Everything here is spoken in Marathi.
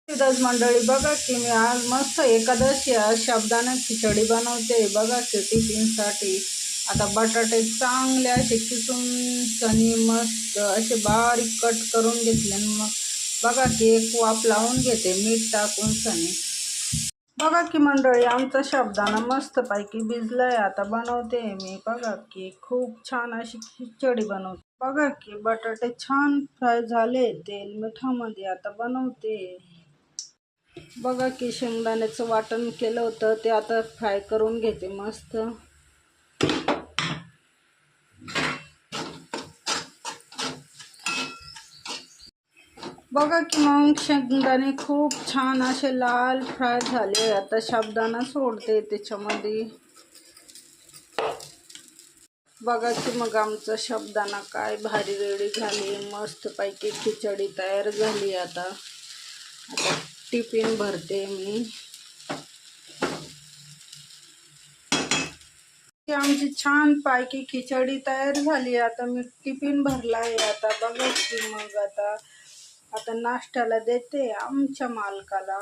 विराज मंडळी, बघा की मी आज मस्त एकादशी शब्दाने खिचडी बनवते. बघा की टिफिनसाठी आता बटाटे चांगले असे किसून सनी मस्त असे बारीक कट करून घेतले. मग बघा की एक वाफ लावून घेते मीठ टाकून सनी. बघा की मंडळी, आमचा साबुदाणा मस्त पैकी भिजलाय. आता बनवते मी. बघा की खूप छान अशी खिचडी बनवते. बघा की बटाटे छान फ्राय झाले तेल मिठामध्ये. आता बनवते. बघा की शेंगदाण्याचं वाटण केलं होतं ते आता फ्राय करून घेते मस्त. बघा की मग शेंगदाणे खूप छान असे लाल फ्राय झाले. आता साबुदाणा सोडते त्याच्यामध्ये. बघा की मग आमचा साबुदाणा काय भारी रेडी झाली. मस्त पैकी खिचडी तयार झाली. आता टिफिन भरते मी. आमची छान पैकी खिचडी तयार झाली. आता मी टिफिन भरलाय. आता बघा की मग आता नाश्त्याला देते आमच्या मालकाला.